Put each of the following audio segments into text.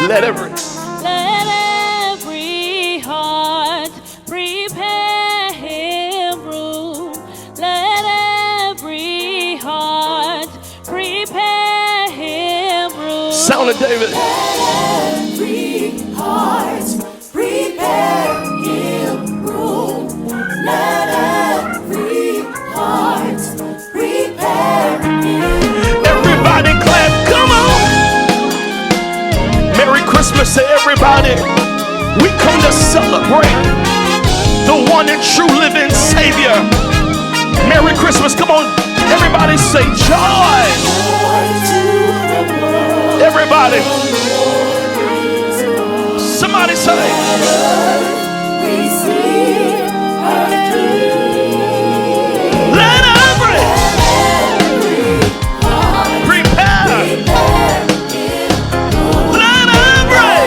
Let every heart prepare him room. Let every heart prepare him room. Sound of David. Let every heart prepare him room. Let every heart prepare him. Everybody clap, come on. Merry Christmas to everybody. We come to celebrate the one and true living Savior. Merry Christmas, come on. Everybody say joy. Everybody. Somebody say. Let every prepare. Let every.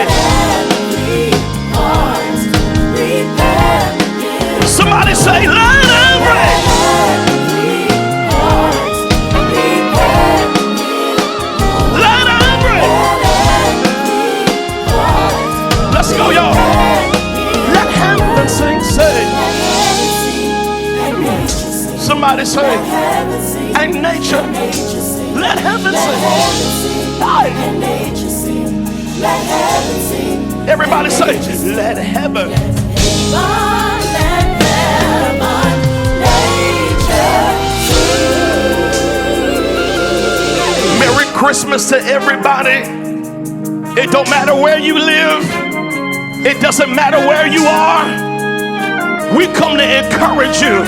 Somebody say let every. Let every. Let's go, y'all. Let heaven sing, say. Somebody say, and nature. Let heaven sing. Hey. Everybody say, let heaven. Merry Christmas to everybody. It don't matter where you live. It doesn't matter where you are. We come to encourage you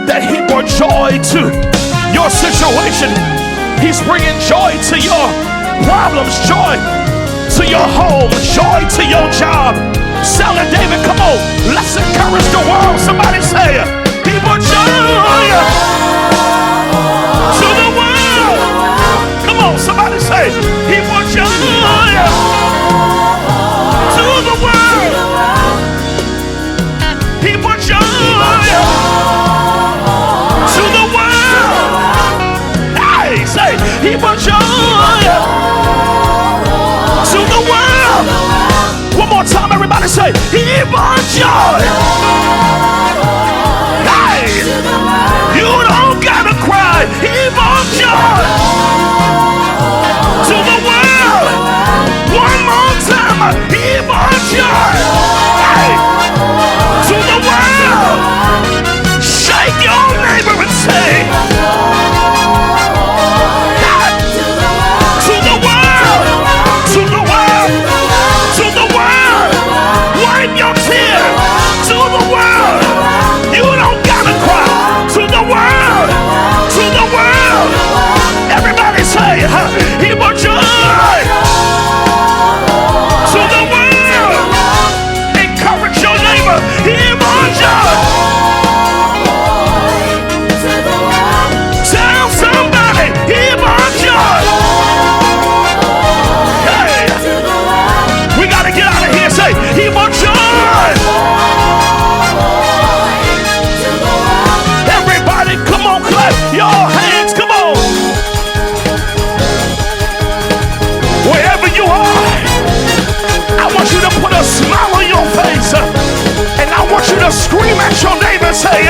that he brought joy to your situation. He's bringing joy to your problems, joy to your home, joy to your job. Sound of David, come on, let's encourage the world. Somebody say, he brought joy to the world. Come on, somebody say, he brought joy to the world. He brought joy to the world. Hey, say, he brought joy to the world. One more time, everybody say, he brought joy. Hey, you don't gotta cry. He brought joy to the world. One more time, he brought joy. Hey, to the world. Shake your neighbor and say, to the world, to the world, to the world. Wipe your tears. To the world. You don't gotta cry. To the world, to the world. Everybody say, he brought joy to the world. Encourage your neighbor. He brought joy. Tell somebody, he brought joy. Hey, we gotta get out of here. Say, he brought joy. Everybody, come on, clap your hands. Come on. Wherever you are, I want you to put a smile on your face. And I want you to scream at your neighbor and say,